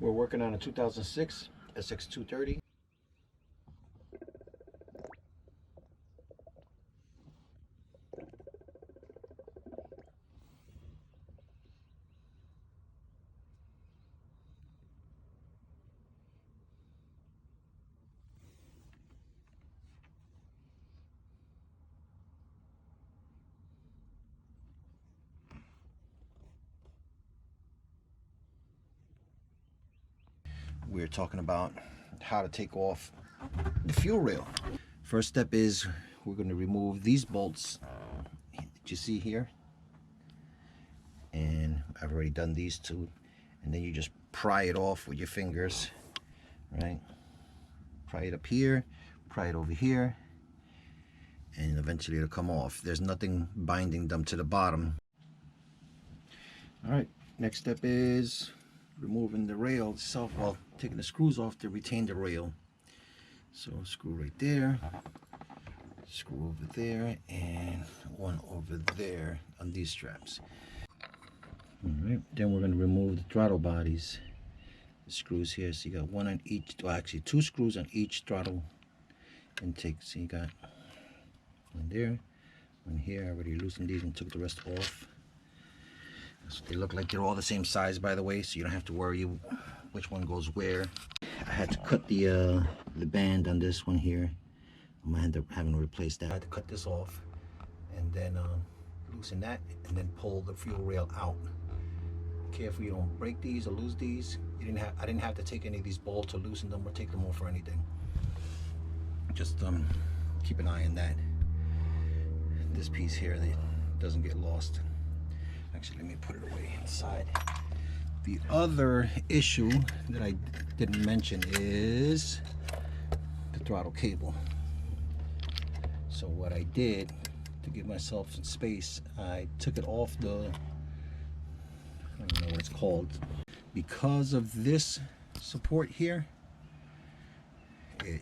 We're working on a 2006 SX230. We're talking about how to take off the fuel rail. First step is we're going to remove these bolts that you see here, and I've already done these two, and then you just pry it off with your fingers, right? Pry it up here, pry it over here, and eventually it'll come off. There's nothing binding them to the bottom. All right, next step is removing the rail itself, well, taking the screws off to retain the rail. So screw right there, screw over there, and one over there on these straps. All right, then we're going to remove the throttle bodies, the screws here. So you got one on each, well, actually two screws on each throttle intake. So you got one there, one here. I already loosened these and took the rest off. So they look like they're all the same size, by the way, so you don't have to worry which one goes where. I had to cut the band on this one here. I'm gonna end up having to replace that. I had to cut this off and then loosen that and then pull the fuel rail out. Careful you don't break these or lose these. I didn't have to take any of these bolts to loosen them or take them off or anything. Just keep an eye on that. This piece here that doesn't get lost. Actually, let me put it away inside. The other issue that I didn't mention is the throttle cable. So what I did to give myself some space, I took it off the, I don't know what it's called. Because of this support here, it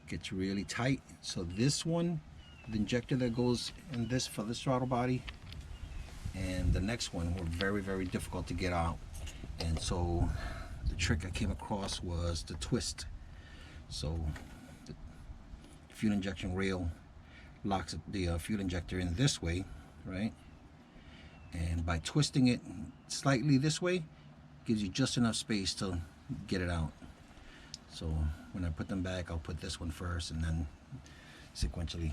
gets really tight. So this one, the injector that goes in this for this throttle body, and the next one were very, very difficult to get out. And so the trick I came across was the twist. So the fuel injection rail locks the fuel injector in this way, right? And by twisting it slightly this way, gives you just enough space to get it out. So when I put them back, I'll put this one first and then sequentially.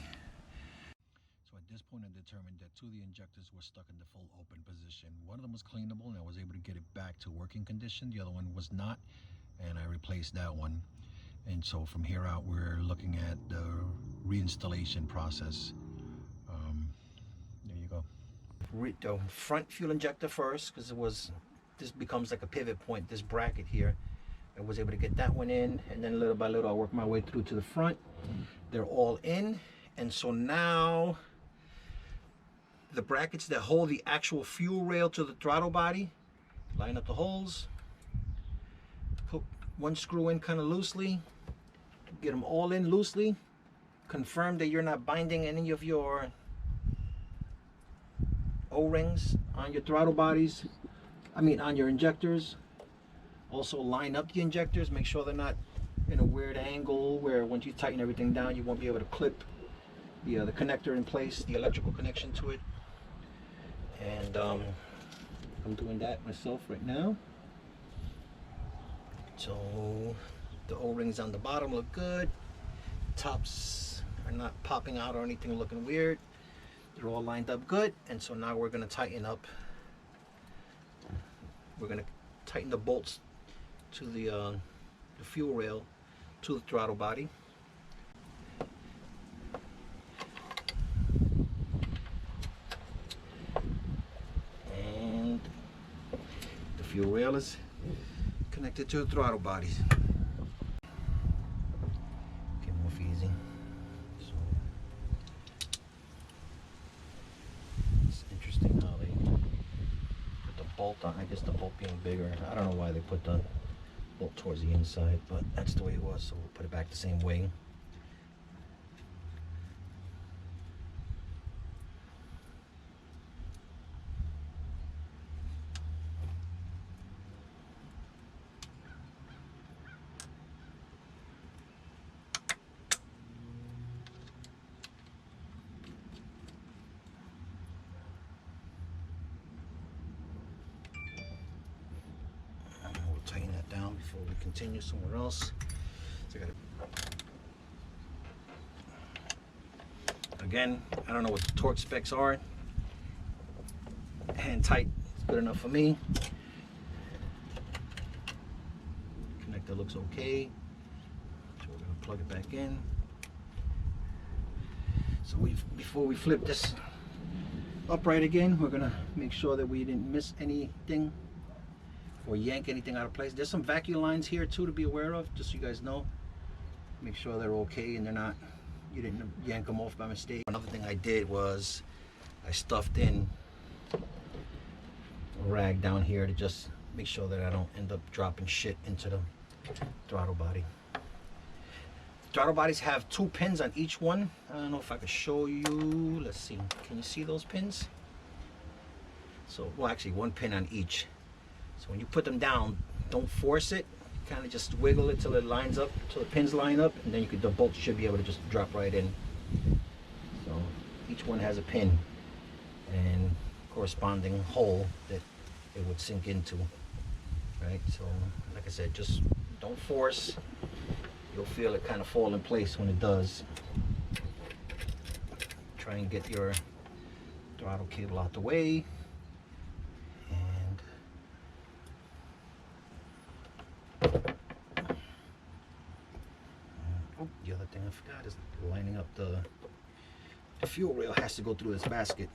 At this point, I determined that two of the injectors were stuck in the full open position. One of them was cleanable and I was able to get it back to working condition. The other one was not, and I replaced that one. And so from here out, we're looking at the reinstallation process. There you go. The front fuel injector first, because this becomes like a pivot point, this bracket here. I was able to get that one in, and then little by little I worked my way through to the front. They're all in, and so now the brackets that hold the actual fuel rail to the throttle body, line up the holes, put one screw in kind of loosely, get them all in loosely, confirm that you're not binding any of your O-rings on your throttle bodies, on your injectors. Also line up the injectors, make sure they're not in a weird angle where once you tighten everything down you won't be able to clip the connector in place, the electrical connection to it. And I'm doing that myself right now. So the O-rings on the bottom look good. Tops are not popping out or anything looking weird. They're all lined up good. And so now we're going to tighten up. We're going to tighten the bolts to the fuel rail to the throttle body. Fuel rail is connected to the throttle bodies. Get off easy. So it's interesting how they put the bolt on. I guess the bolt being bigger. I don't know why they put the bolt towards the inside, but that's the way it was. So we'll put it back the same way. before we continue somewhere else. So again, I don't know what the torque specs are. Hand tight is good enough for me. Connector looks okay. So we're gonna plug it back in. So before we flip this upright again, we're gonna make sure that we didn't miss anything or yank anything out of place. There's some vacuum lines here too to be aware of, just so you guys know. Make sure they're okay and they're not, you didn't yank them off by mistake. Another thing I did was I stuffed in a rag down here to just make sure that I don't end up dropping shit into the throttle body. Throttle bodies have 2 pins on each one. I don't know if I can show you. Let's see. Can you see those pins? So, well, actually 1 pin on each. So when you put them down, don't force it. Kind of just wiggle it till it lines up, till the pins line up, and then you could, the bolt should be able to just drop right in. So each one has a pin and corresponding hole that it would sink into. Right. So like I said, just don't force. You'll feel it kind of fall in place when it does. Try and get your throttle cable out the way. And oh, the other thing I forgot is lining up the fuel rail has to go through this basket.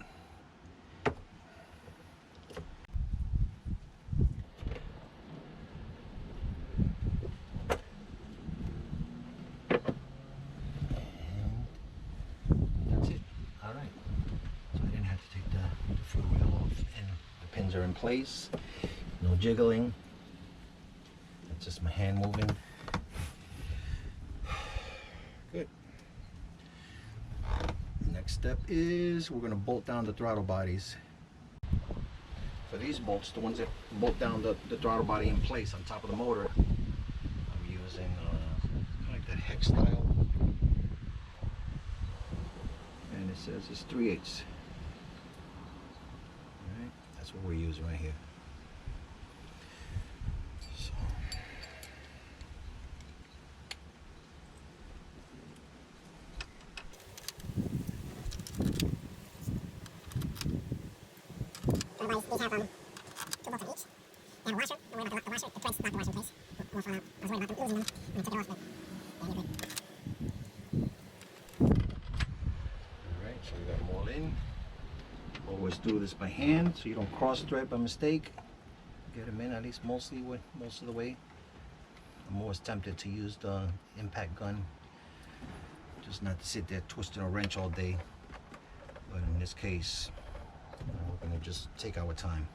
Are in place, no jiggling. That's just my hand moving. Good. Next step is we're going to bolt down the throttle bodies. For these bolts, the ones that bolt down the throttle body in place on top of the motor, I'm using kind of like that hex style, and it says it's 3/8. That's what we're using right here. So. Otherwise, these have 2 bolts on each. They have a washer. Don't worry about the washer. The threads lock the washer in place. Won't fall out. I was worried about them losing them when I took it off, but yeah, you're good. Alright, so we got them all in. Always do this by hand so you don't cross thread by mistake. Get them in at least most of the way. I'm always tempted to use the impact gun, just not to sit there twisting a wrench all day. But in this case, we're going to just take our time.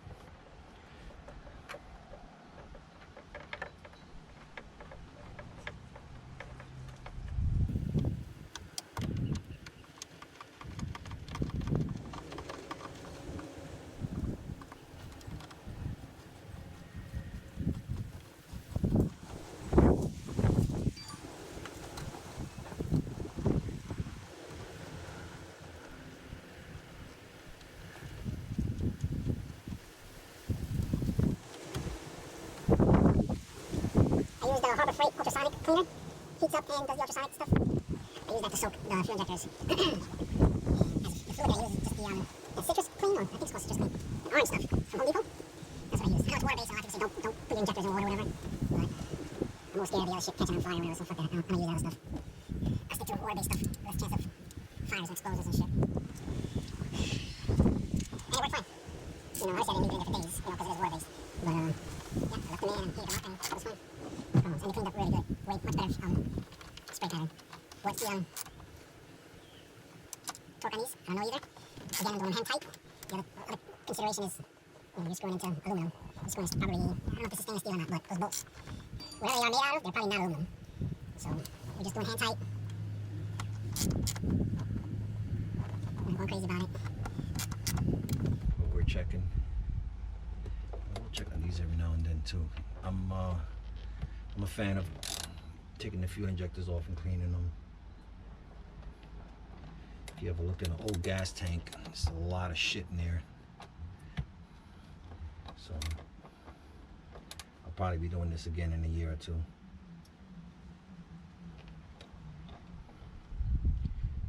Harbor Freight ultrasonic cleaner. Heats up and does the ultrasonic stuff. I use that to soak the fuel injectors. The fluid I use is just the citrus clean, or I think it's called citrus clean. The orange stuff from Home Depot. That's what I use. I know it's water-based, so a lot of people say don't put your injectors in water or whatever. But I'm more scared of the other shit catching on fire or whatever, so fuck that. I don't use that other stuff. I stick to water-based stuff. Less chance of fires and explosives and shit. And it worked fine. You know, obviously I didn't leave it in there for days, you know, because it is water-based. But yeah, I left them in and heated them up and it was fine. And it cleaned up really good. Way much better spray pattern. What's the torque on these? I don't know either. Again, I'm doing hand tight. The other consideration is, you know, you're screwing into aluminum. This one is probably, I don't know if this is stainless steel or not, but those bolts, whatever they are made out of, they're probably not aluminum. So we're just doing hand tight. I'm not going crazy about it. What we're checking. We'll check on these every now and then too. I'm a fan of taking the fuel injectors off and cleaning them. If you ever looked in an old gas tank, there's a lot of shit in there. So I'll probably be doing this again in a year or two.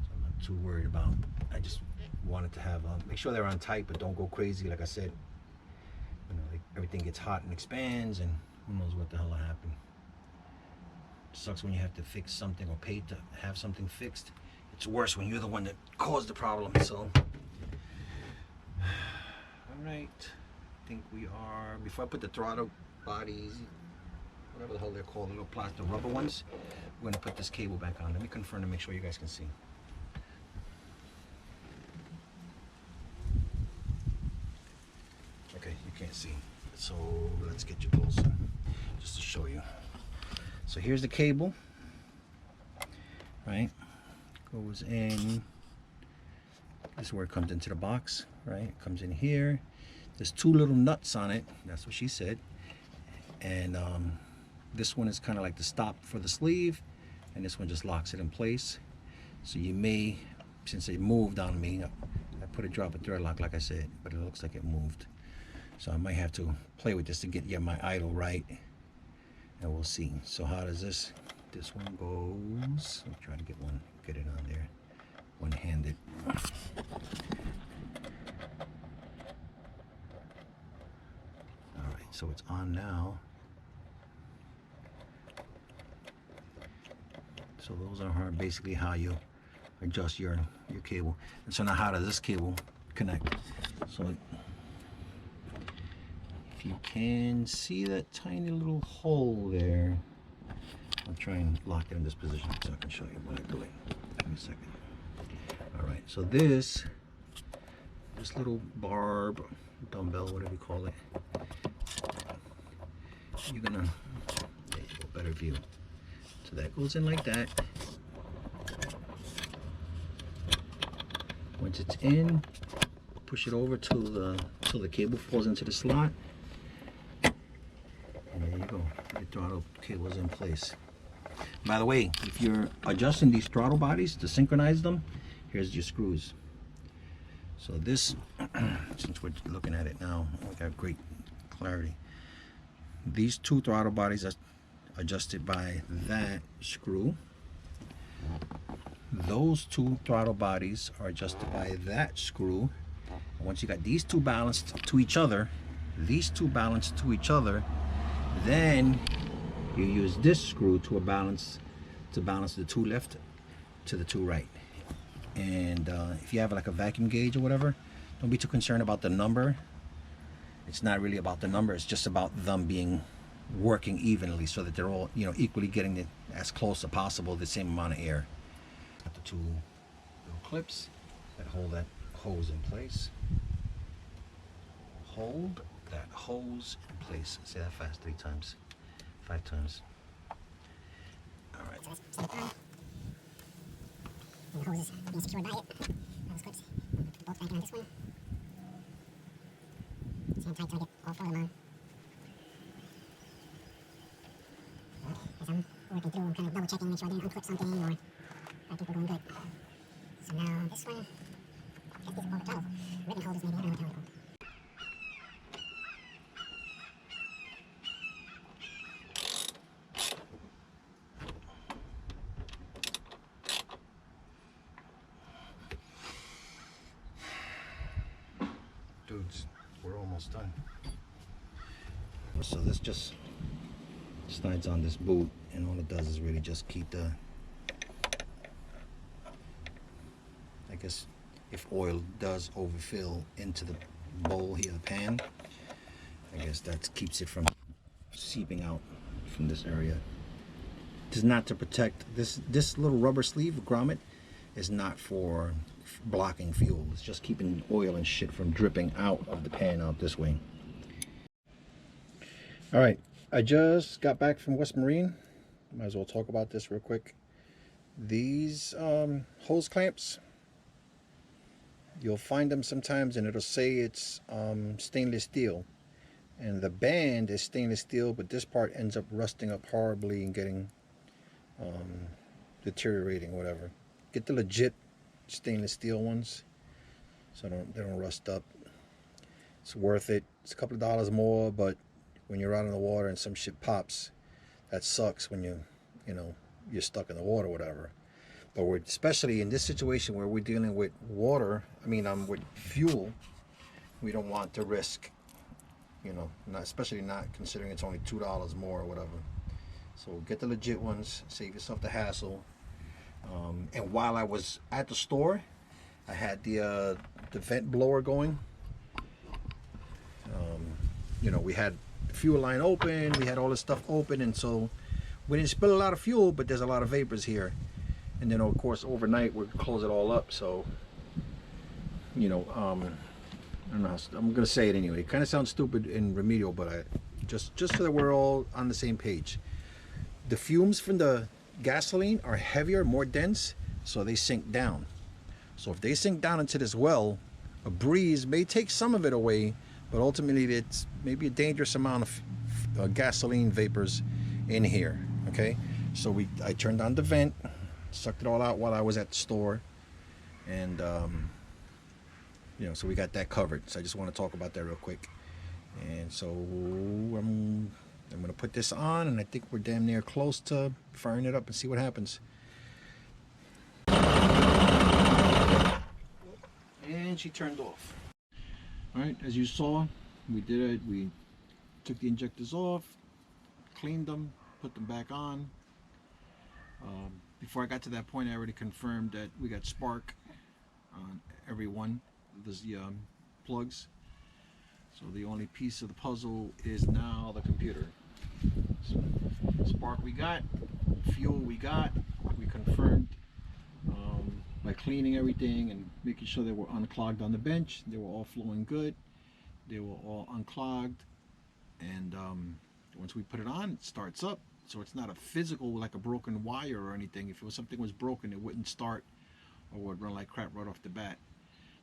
So I'm not too worried about. I just wanted to have make sure they're on tight, but don't go crazy. Like I said, you know, like everything gets hot and expands, and who knows what the hell will happen. It sucks when you have to fix something or pay to have something fixed. It's worse when you're the one that caused the problem. So, all right, I think we are. Before I put the throttle bodies, whatever the hell they're called, the little plastic rubber ones, we're gonna put this cable back on. Let me confirm to make sure you guys can see. Okay, you can't see. So let's get you closer, just to show you. So here's the cable, right? Goes in. This is where it comes into the box, right? It comes in here. There's two little nuts on it. That's what she said. And this one is kind of like the stop for the sleeve, and this one just locks it in place. So you may, since it moved on me, I put a drop of thread lock, like I said, but it looks like it moved. So I might have to play with this to get my idle right, and we'll see. So how does this one goes? I'm trying to get it on there, one-handed. All right, so it's on now. So those are basically how you adjust your cable. And so now how does this cable connect? So if you can see that tiny little hole there, I'll try and lock it in this position so I can show you what I'm doing. Give me a second. All right, so this little barb, dumbbell, whatever you call it, you're gonna, there you go, better view. So that goes in like that. Once it's in, push it over till the cable falls into the slot. And there you go. Your throttle cable is in place. By the way, if you're adjusting these throttle bodies to synchronize them, here's your screws. So this, since we're looking at it now, we got great clarity. These two throttle bodies are adjusted by that screw. Those two throttle bodies are adjusted by that screw. Once you got these two balanced to each other, then you use this screw to balance the two left to the two right. And if you have like a vacuum gauge or whatever, don't be too concerned about the number. It's not really about the number, it's just about them being working evenly so that they're all, you know, equally getting as close as possible the same amount of air. Got the two little clips that hold that hose in place. Hold that hose in place. Say that fast 3 times, 5 times. All right. So that's set on. And the hose is being secured by it. Those clips. Both back on this one. Stand tight till I get all 4 of them on. As I'm working through, I'm kind of double checking, make sure I didn't unclip something or I think we're going good. So now this one, I guess these are both 12. Ribbon holders maybe, I don't know what they're called. Dudes, we're almost done. So this just slides on this boot, and all it does is really just keep the, I guess if oil does overfill into the bowl here, the pan, I guess that keeps it from seeping out from this area. It is not to protect this little rubber sleeve grommet is not for blocking fuel. It's just keeping oil and shit from dripping out of the pan out this way. All right, I just got back from West Marine. Might as well talk about this real quick. These hose clamps, you'll find them sometimes and it'll say it's stainless steel, and the band is stainless steel, but this part ends up rusting up horribly and getting deteriorating, whatever. Get the legit stainless steel ones so they don't rust up. It's worth it. It's a couple of dollars more, but when you're out on the water and some shit pops, that sucks when you're stuck in the water or whatever. But we're, especially in this situation where we're dealing with water, with fuel, we don't want to risk, especially not considering it's only $2 more or whatever. So get the legit ones, save yourself the hassle. And while I was at the store, I had the vent blower going. We had the fuel line open, we had all this stuff open, and so we didn't spill a lot of fuel, but there's a lot of vapors here. And then of course overnight we'll close it all up. So I don't know how, I'm gonna say it anyway. It kind of sounds stupid and remedial, but just so that we're all on the same page. The fumes from the gasoline are heavier, more dense, so they sink down. So if they sink down into this well, a breeze may take some of it away, but ultimately it's maybe a dangerous amount of gasoline vapors in here. Okay, so I turned on the vent, sucked it all out while I was at the store, and so we got that covered. So I just want to talk about that real quick. And so I'm gonna put this on, and I think we're damn near close to firing it up and see what happens. And she turned off. All right, as you saw, we did it. We took the injectors off, cleaned them, put them back on. Before I got to that point, I already confirmed that we got spark on every one of the plugs. So the only piece of the puzzle is now the computer. So spark we got, fuel we got, we confirmed by cleaning everything and making sure they were unclogged on the bench. They were all flowing good. They were all unclogged. And once we put it on, it starts up. So it's not a physical, like a broken wire or anything. If it was something was broken, it wouldn't start or would run like crap right off the bat.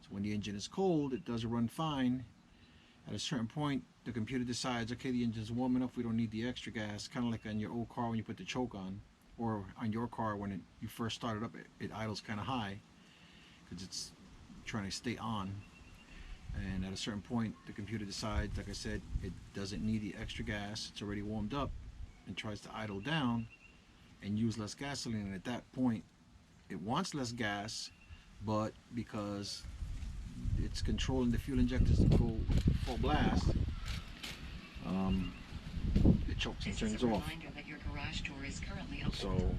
So when the engine is cold, it does run fine. At a certain point, the computer decides, okay, the engine's warm enough, we don't need the extra gas. Kind of like on your old car when you put the choke on, or on your car when you first started up, it idles kind of high because it's trying to stay on. And at a certain point, the computer decides, like I said, it doesn't need the extra gas. It's already warmed up, and tries to idle down and use less gasoline. And at that point, it wants less gas, but because it's controlling the fuel injectors to go full blast, it chokes and turns off. That your garage door is currently open. So,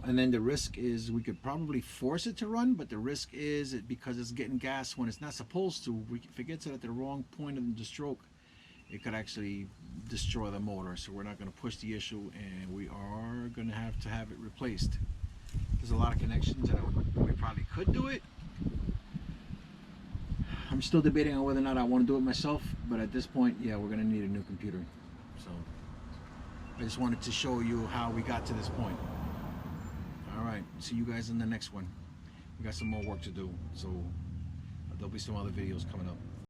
and then the risk is we could probably force it to run, but the risk is because it's getting gas when it's not supposed to, if it gets it at the wrong point of the stroke, it could actually destroy the motor. So we're not going to push the issue, and we are going to have it replaced. There's a lot of connections and we probably could do it. I'm still debating on whether or not I want to do it myself, but at this point, yeah, we're going to need a new computer. So I just wanted to show you how we got to this point. All right, see you guys in the next one. We got some more work to do, so there'll be some other videos coming up.